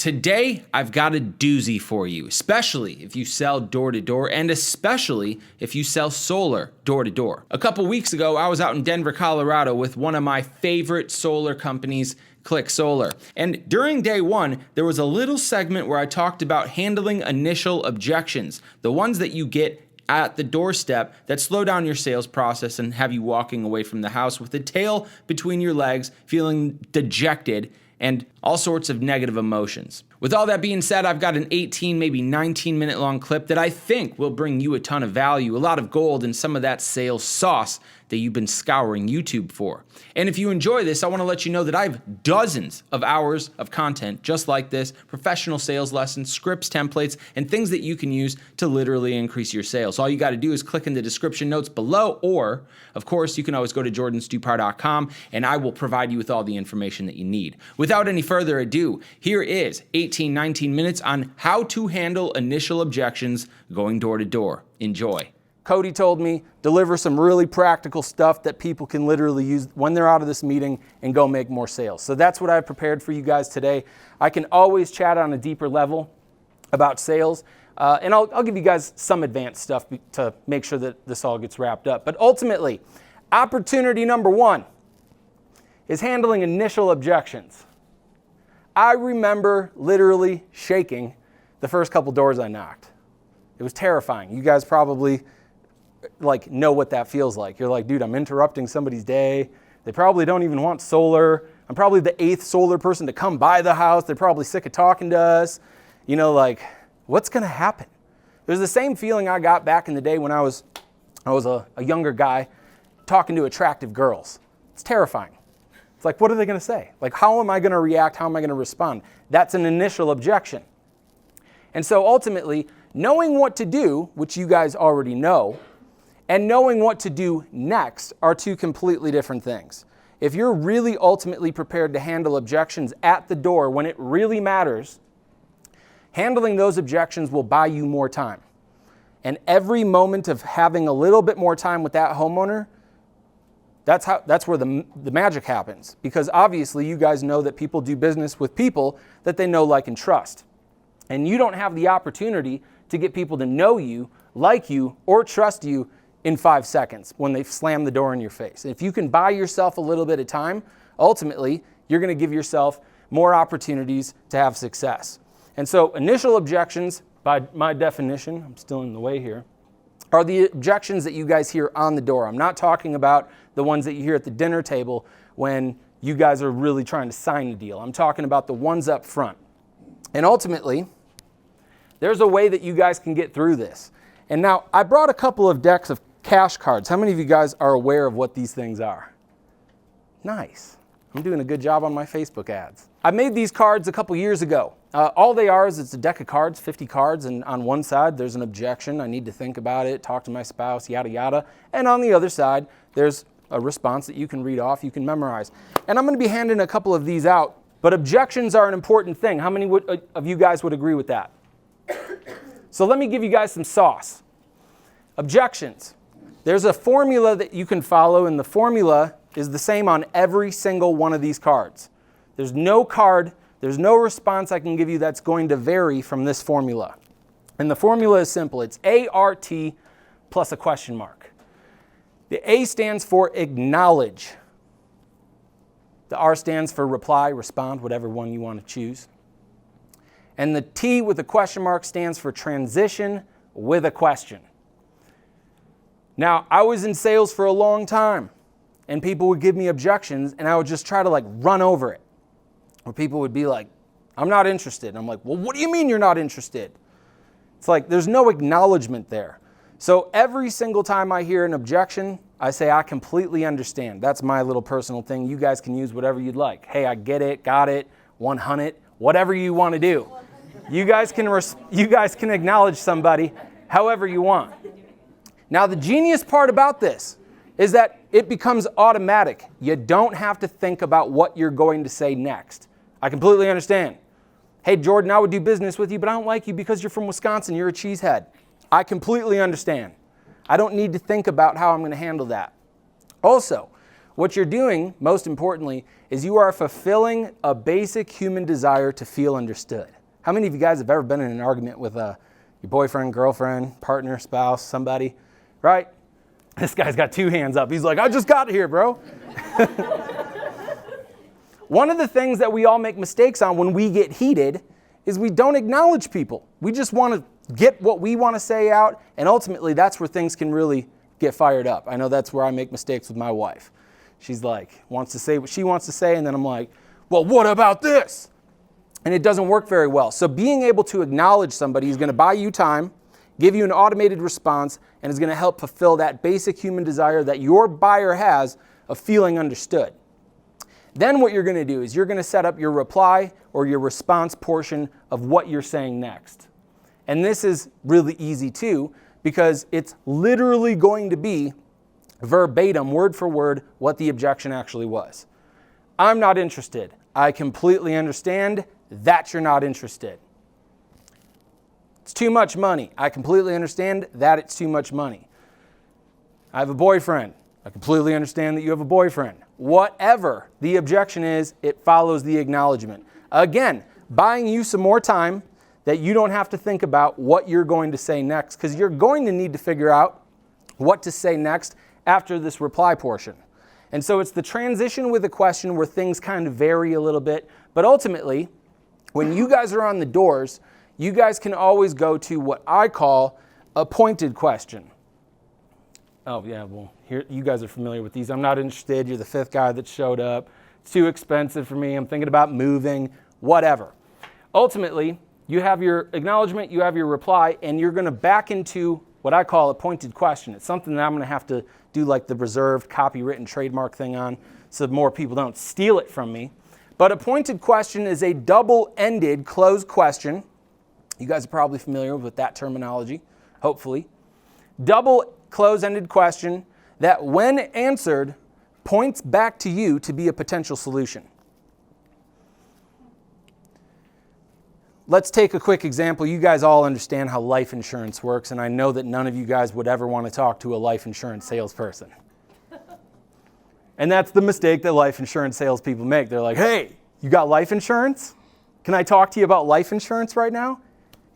Today, I've got a doozy for you, especially if you sell door-to-door and especially if you sell solar door-to-door. A couple weeks ago, I was out in Denver, Colorado with one of my favorite solar companies, Klick Solar. And during day one, there was a little segment where I talked about handling initial objections, the ones that you get at the doorstep that slow down your sales process and have you walking away from the house with the tail between your legs, feeling dejected and all sorts of negative emotions. With all that being said, I've got an 18, maybe 19 minute long clip that I think will bring you a ton of value, a lot of gold, and some of that sales sauce that you've been scouring YouTube for. And if you enjoy this, I want to let you know that I have dozens of hours of content just like this, professional sales lessons, scripts, templates, and things that you can use to literally increase your sales. All you got to do is click in the description notes below, or of course, you can always go to jordanstupar.com and I will provide you with all the information that you need. Without any further ado, here is 18, 19 minutes on how to handle initial objections going door to door. Enjoy. Cody told me, deliver some really practical stuff that people can literally use when they're out of this meeting and go make more sales. So that's what I've prepared for you guys today. I can always chat on a deeper level about sales, and I'll give you guys some advanced stuff to make sure that this all gets wrapped up. But ultimately, opportunity number one is handling initial objections. I remember literally shaking the first couple doors I knocked. It was terrifying. You guys probably know what that feels like. You're like, dude, I'm interrupting somebody's day. They probably don't even want solar. I'm probably the 8th solar person to come by the house. They're probably sick of talking to us. What's going to happen? It was the same feeling I got back in the day when I was a younger guy talking to attractive girls. It's terrifying. It's like, what are they going to say? How am I going to react? How am I going to respond? That's an initial objection. And so ultimately, knowing what to do, which you guys already know, and knowing what to do next are two completely different things. If you're really ultimately prepared to handle objections at the door when it really matters, handling those objections will buy you more time. And every moment of having a little bit more time with that homeowner, that's where the magic happens. Because obviously you guys know that people do business with people that they know, like, and trust. And you don't have the opportunity to get people to know you, like you, or trust you in 5 seconds when they slam the door in your face. If you can buy yourself a little bit of time, ultimately, you're going to give yourself more opportunities to have success. And so initial objections, by my definition, I'm still in the way here, are the objections that you guys hear on the door. I'm not talking about the ones that you hear at the dinner table when you guys are really trying to sign a deal. I'm talking about the ones up front. And ultimately, there's a way that you guys can get through this. And now, I brought a couple of decks of cash cards. How many of you guys are aware of what these things are? Nice. I'm doing a good job on my Facebook ads. I made these cards a couple years ago. All they are is it's a deck of cards, 50 cards, and on one side there's an objection. I need to think about it, talk to my spouse, yada, yada. And on the other side, there's a response that you can read off, you can memorize. And I'm going to be handing a couple of these out, but objections are an important thing. How many of you guys would agree with that? So let me give you guys some sauce. Objections. There's a formula that you can follow, and the formula is the same on every single one of these cards. There's no card, there's no response I can give you that's going to vary from this formula. And the formula is simple. It's ART plus a question mark. The A stands for acknowledge. The R stands for reply, respond, whatever one you want to choose. And the T with a question mark stands for transition with a question. Now, I was in sales for a long time, and people would give me objections, and I would just try to run over it. Or people would be like, I'm not interested. And I'm like, well, what do you mean you're not interested? It's like there's no acknowledgement there. So every single time I hear an objection, I say, I completely understand. That's my little personal thing. You guys can use whatever you'd like. Hey, I get it, got it, 100, whatever you want to do. You guys can acknowledge somebody however you want. Now, the genius part about this is that it becomes automatic. You don't have to think about what you're going to say next. I completely understand. Hey, Jordan, I would do business with you, but I don't like you because you're from Wisconsin. You're a cheesehead. I completely understand. I don't need to think about how I'm going to handle that. Also, What you're doing, most importantly, is you are fulfilling a basic human desire to feel understood. How many of you guys have ever been in an argument with your boyfriend, girlfriend, partner, spouse, somebody, right? This guy's got 2 hands up. He's like, I just got here, bro. One of the things that we all make mistakes on when we get heated is we don't acknowledge people. We just want to get what we want to say out, and ultimately that's where things can really get fired up. I know that's where I make mistakes with my wife. She's like, wants to say what she wants to say, and then I'm like, well, what about this? And it doesn't work very well. So being able to acknowledge somebody is going to buy you time, give you an automated response, and is going to help fulfill that basic human desire that your buyer has of feeling understood. Then what you're going to do is you're going to set up your reply or your response portion of what you're saying next. And this is really easy too, because it's literally going to be verbatim, word for word, what the objection actually was. I'm not interested. I completely understand that you're not interested. It's too much money. I completely understand that it's too much money. I have a boyfriend. I completely understand that you have a boyfriend. Whatever the objection is, it follows the acknowledgement. Again, buying you some more time that you don't have to think about what you're going to say next, because you're going to need to figure out what to say next after this reply portion. And so it's the transition with a question where things kind of vary a little bit, but ultimately, when you guys are on the doors, you guys can always go to what I call a pointed question. Oh yeah, well, here you guys are familiar with these. I'm not interested. You're the 5th guy that showed up. It's too expensive for me. I'm thinking about moving, whatever. Ultimately, you have your acknowledgement, you have your reply, and you're going to back into what I call a pointed question. It's something that I'm going to have to do like the reserved copywritten trademark thing on so more people don't steal it from me. But a pointed question is a double-ended closed question. You guys are probably familiar with that terminology, hopefully. Double close-ended question that, when answered, points back to you to be a potential solution. Let's take a quick example. You guys all understand how life insurance works, and I know that none of you guys would ever want to talk to a life insurance salesperson. And that's the mistake that life insurance salespeople make. They're like, hey, you got life insurance? Can I talk to you about life insurance right now?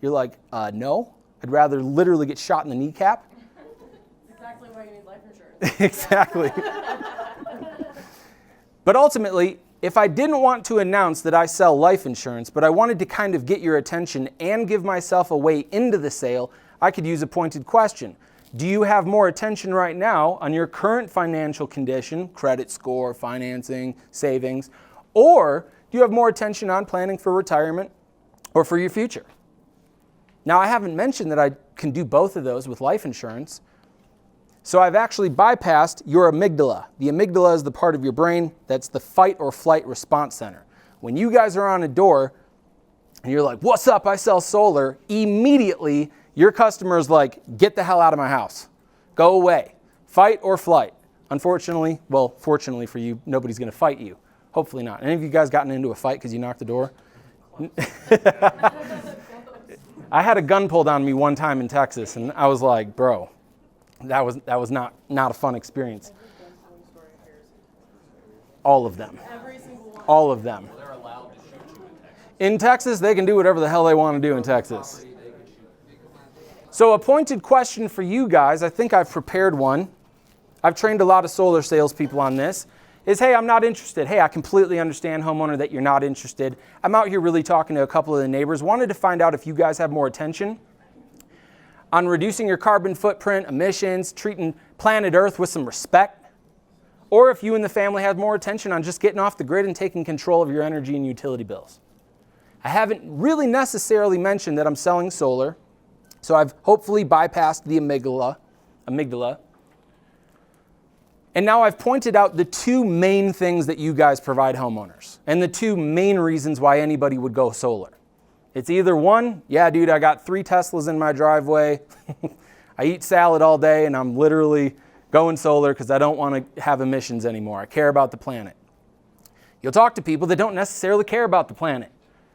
You're like, no. I'd rather literally get shot in the kneecap. Exactly why you need life insurance. Exactly. But ultimately, if I didn't want to announce that I sell life insurance, but I wanted to kind of get your attention and give myself a way into the sale, I could use a pointed question. Do you have more attention right now on your current financial condition, credit score, financing, savings, or do you have more attention on planning for retirement or for your future? Now, I haven't mentioned that I can do both of those with life insurance. So I've actually bypassed your amygdala. The amygdala is the part of your brain that's the fight or flight response center. When you guys are on a door and you're like, what's up, I sell solar, immediately your customer's like, get the hell out of my house. Go away. Fight or flight. Unfortunately, well, fortunately for you, nobody's going to fight you. Hopefully not. Any of you guys gotten into a fight because you knocked the door? I had a gun pulled on me one time in Texas, and I was like, bro, that was not a fun experience. All of them. Every single one. All of them. They're allowed to shoot you in Texas. In Texas, they can do whatever the hell they want to do in Texas. So a pointed question for you guys, I think I've prepared one. I've trained a lot of solar salespeople on this, is, hey, I'm not interested. Hey, I completely understand, homeowner, that you're not interested. I'm out here really talking to a couple of the neighbors. Wanted to find out if you guys have more attention on reducing your carbon footprint, emissions, treating planet Earth with some respect, or if you and the family have more attention on just getting off the grid and taking control of your energy and utility bills. I haven't really necessarily mentioned that I'm selling solar, so I've hopefully bypassed the amygdala. And now I've pointed out the 2 main things that you guys provide homeowners, and the 2 main reasons why anybody would go solar. It's either 1, yeah, dude, I got 3 Teslas in my driveway. I eat salad all day, and I'm literally going solar because I don't want to have emissions anymore. I care about the planet. You'll talk to people that don't necessarily care about the planet.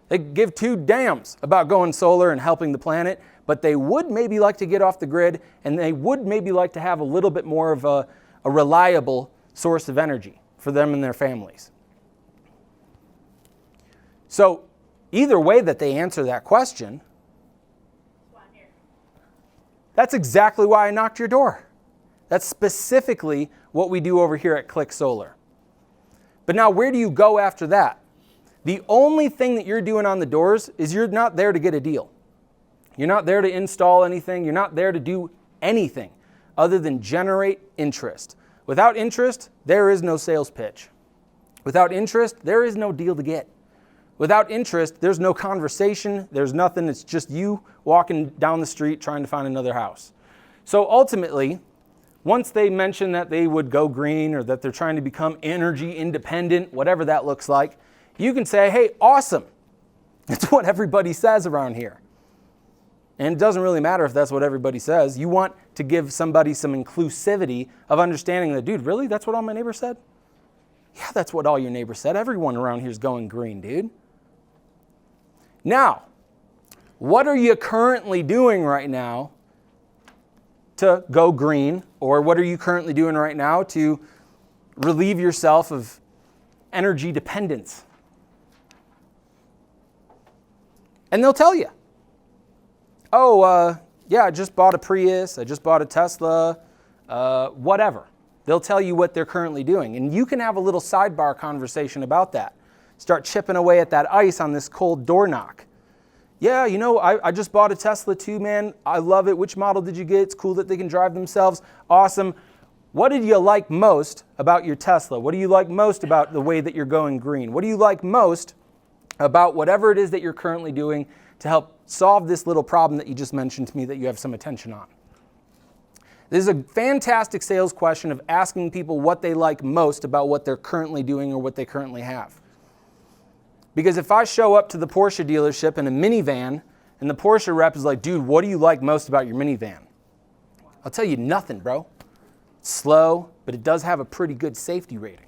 They give 2 damns about going solar and helping the planet, but they would maybe like to get off the grid, and they would maybe like to have a little bit more of a reliable source of energy for them and their families. So either way that they answer that question, that's exactly why I knocked your door. That's specifically what we do over here at Klick Solar. But now where do you go after that? The only thing that you're doing on the doors is you're not there to get a deal. You're not there to install anything. You're not there to do anything other than generate interest. Without interest, there is no sales pitch. Without interest, there is no deal to get. Without interest, there's no conversation, there's nothing, it's just you walking down the street trying to find another house. So ultimately, once they mention that they would go green or that they're trying to become energy independent, whatever that looks like, you can say, hey, awesome. That's what everybody says around here. And it doesn't really matter if that's what everybody says. You want to give somebody some inclusivity of understanding that, dude, really? That's what all my neighbors said? Yeah, that's what all your neighbors said. Everyone around here is going green, dude. Now, what are you currently doing right now to go green? Or what are you currently doing right now to relieve yourself of energy dependence? And they'll tell you, oh, yeah, I just bought a Prius, I just bought a Tesla, whatever. They'll tell you what they're currently doing. And you can have a little sidebar conversation about that. Start chipping away at that ice on this cold door knock. Yeah, you know, I just bought a Tesla too, man. I love it. Which model did you get? It's cool that they can drive themselves. Awesome. What did you like most about your Tesla? What do you like most about the way that you're going green? What do you like most about whatever it is that you're currently doing to help solve this little problem that you just mentioned to me that you have some attention on? This is a fantastic sales question of asking people what they like most about what they're currently doing or what they currently have. Because if I show up to the Porsche dealership in a minivan and the Porsche rep is like, dude, what do you like most about your minivan? I'll tell you nothing, bro. It's slow, but it does have a pretty good safety rating.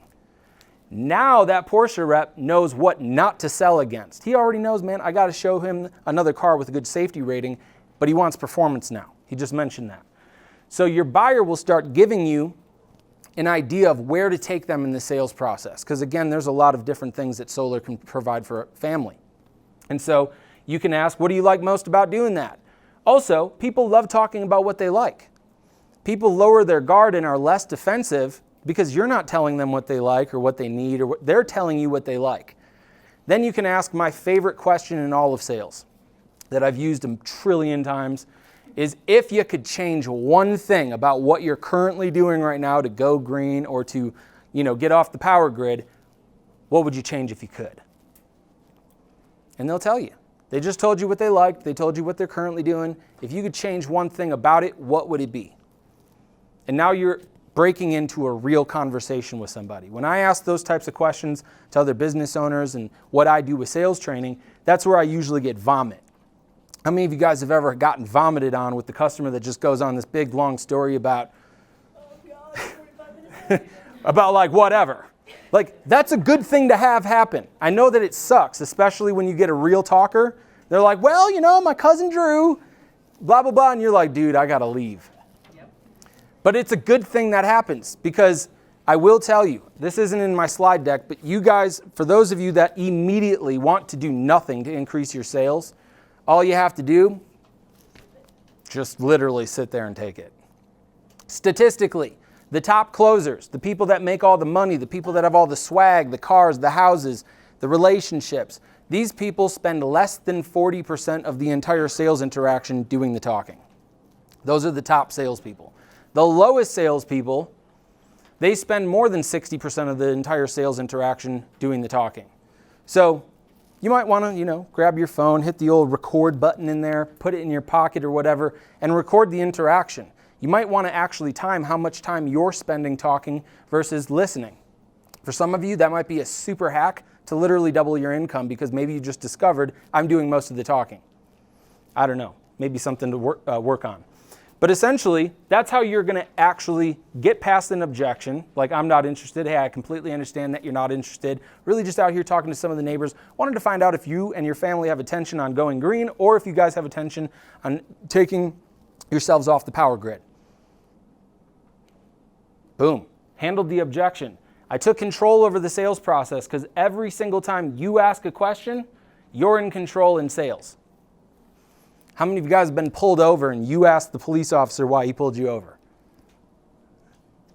Now that Porsche rep knows what not to sell against. He already knows, man, I got to show him another car with a good safety rating, but he wants performance now. He just mentioned that. So your buyer will start giving you an idea of where to take them in the sales process. Because again, there's a lot of different things that solar can provide for a family. And so you can ask, what do you like most about doing that? Also, people love talking about what they like. People lower their guard and are less defensive because you're not telling them what they like or what they need, or they're telling you what they like. Then you can ask my favorite question in all of sales that I've used a trillion times, is if you could change one thing about what you're currently doing right now to go green or to, get off the power grid, what would you change if you could? And they'll tell you. They just told you what they liked. They told you what they're currently doing. If you could change one thing about it, what would it be? And now you're breaking into a real conversation with somebody. When I ask those types of questions to other business owners and what I do with sales training, that's where I usually get vomit. How many of you guys have ever gotten vomited on with the customer that just goes on this big long story about, about like whatever? Like, that's a good thing to have happen. I know that it sucks, especially when you get a real talker. They're like, well, my cousin Drew, blah, blah, blah. And you're like, dude, I got to leave. Yep. But it's a good thing that happens because I will tell you, this isn't in my slide deck, but you guys, for those of you that immediately want to do nothing to increase your sales, all you have to do, just literally sit there and take it. Statistically, the top closers, the people that make all the money, the people that have all the swag, the cars, the houses, the relationships, these people spend less than 40% of the entire sales interaction doing the talking. Those are the top salespeople. The lowest salespeople, they spend more than 60% of the entire sales interaction doing the talking. So you might want to, grab your phone, hit the old record button in there, put it in your pocket or whatever, and record the interaction. You might want to actually time how much time you're spending talking versus listening. For some of you, that might be a super hack to literally double your income because maybe you just discovered I'm doing most of the talking. I don't know, maybe something to work on. But essentially, that's how you're going to actually get past an objection, like I'm not interested. Hey, I completely understand that you're not interested. Really just out here talking to some of the neighbors. Wanted to find out if you and your family have attention on going green or if you guys have attention on taking yourselves off the power grid. Boom. handled the objection. I took control over the sales process because every single time you ask a question, you're in control in sales. How many of you guys have been pulled over and you asked the police officer why he pulled you over?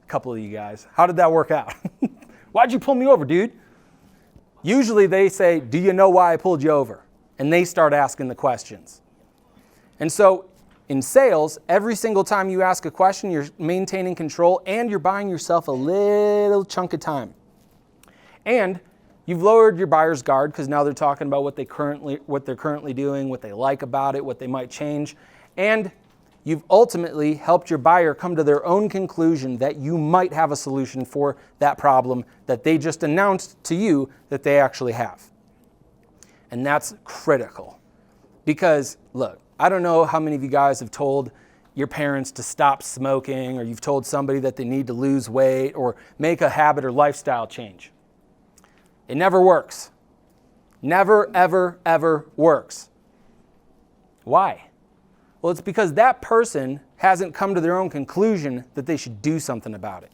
A couple of you guys. How did that work out? Why'd you pull me over, dude? Usually they say, do you know why I pulled you over? And they start asking the questions. And so in sales, every single time you ask a question, you're maintaining control and you're buying yourself a little chunk of time. And you've lowered your buyer's guard because now they're talking about what they're currently doing, what they like about it, what they might change. And you've ultimately helped your buyer come to their own conclusion that you might have a solution for that problem that they just announced to you that they actually have. And that's critical. Because, look, I don't know how many of you guys have told your parents to stop smoking, or you've told somebody that they need to lose weight or make a habit or lifestyle change. It never works. Never, ever, ever works. Why? Well, it's because that person hasn't come to their own conclusion that they should do something about it.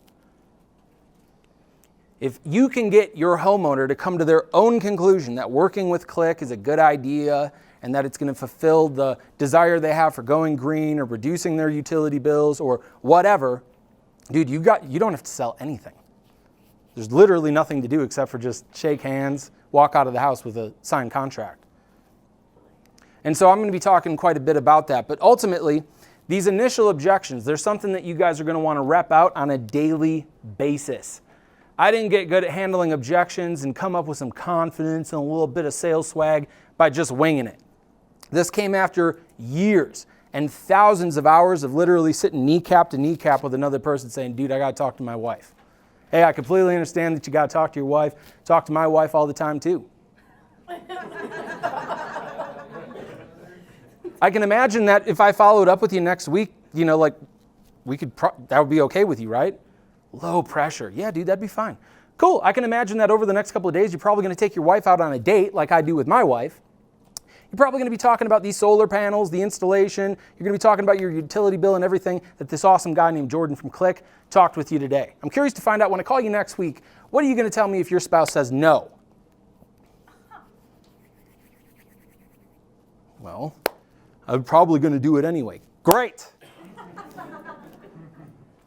If you can get your homeowner to come to their own conclusion that working with Klick is a good idea and that it's going to fulfill the desire they have for going green or reducing their utility bills or whatever, dude, you don't have to sell anything. There's literally nothing to do except for just shake hands, walk out of the house with a signed contract. And so I'm going to be talking quite a bit about that. But ultimately, these initial objections, there's something that you guys are going to want to rep out on a daily basis. I didn't get good at handling objections and come up with some confidence and a little bit of sales swag by just winging it. This came after years and thousands of hours of literally sitting kneecap to kneecap with another person saying, dude, I got to talk to my wife. Hey, I completely understand that you got to talk to your wife. Talk to my wife all the time too. I can imagine that if I followed up with you next week, that would be okay with you, right? Low pressure. Yeah, dude, that'd be fine. Cool. I can imagine that over the next couple of days, you're probably going to take your wife out on a date like I do with my wife. You're probably going to be talking about these solar panels, the installation. You're going to be talking about your utility bill and everything that this awesome guy named Jordan from Klick talked with you today. I'm curious to find out when I call you next week, what are you going to tell me if your spouse says no? Well, I'm probably going to do it anyway. Great.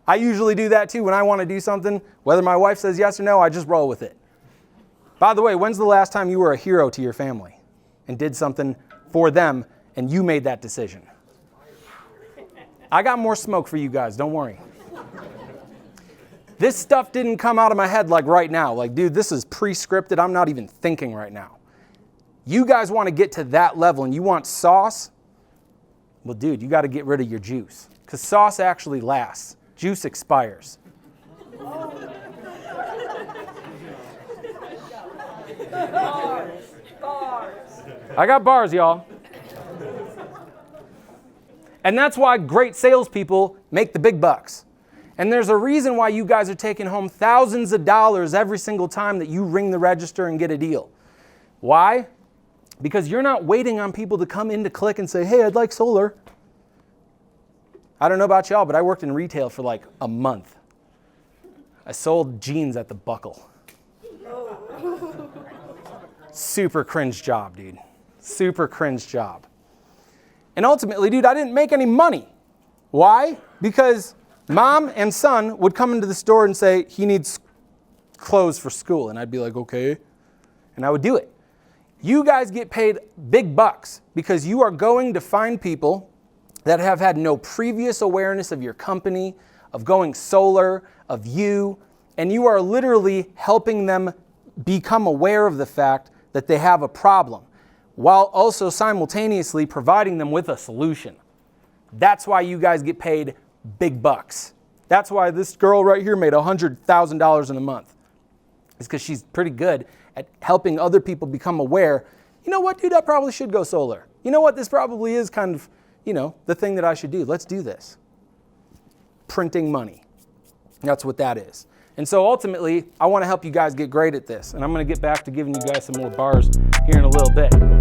I usually do that too when I want to do something. Whether my wife says yes or no, I just roll with it. By the way, when's the last time you were a hero to your family and did something for them and you made that decision? I got more smoke for you guys, don't worry. This stuff didn't come out of my head like right now. Like, dude, this is pre-scripted. I'm not even thinking right now. You guys want to get to that level and you want sauce? Well, dude, you got to get rid of your juice because sauce actually lasts. Juice expires. I got bars, y'all. And that's why great salespeople make the big bucks. And there's a reason why you guys are taking home thousands of dollars every single time that you ring the register and get a deal. Why? Because you're not waiting on people to come into Klick and say, hey, I'd like solar. I don't know about y'all, but I worked in retail for like a month. I sold jeans at the Buckle. Super cringe job, dude. Super cringe job. And ultimately, dude, I didn't make any money. Why? Because mom and son would come into the store and say, he needs clothes for school. And I'd be like, okay. And I would do it. You guys get paid big bucks because you are going to find people that have had no previous awareness of your company, of going solar, of you, and you are literally helping them become aware of the fact that they have a problem, while also simultaneously providing them with a solution. That's why you guys get paid big bucks. That's why this girl right here made $100,000 in a month. It's because she's pretty good at helping other people become aware, you know what, dude, I probably should go solar. You know what, this probably is kind of, the thing that I should do. Let's do this. Printing money. That's what that is. And so ultimately, I want to help you guys get great at this. And I'm going to get back to giving you guys some more bars here in a little bit.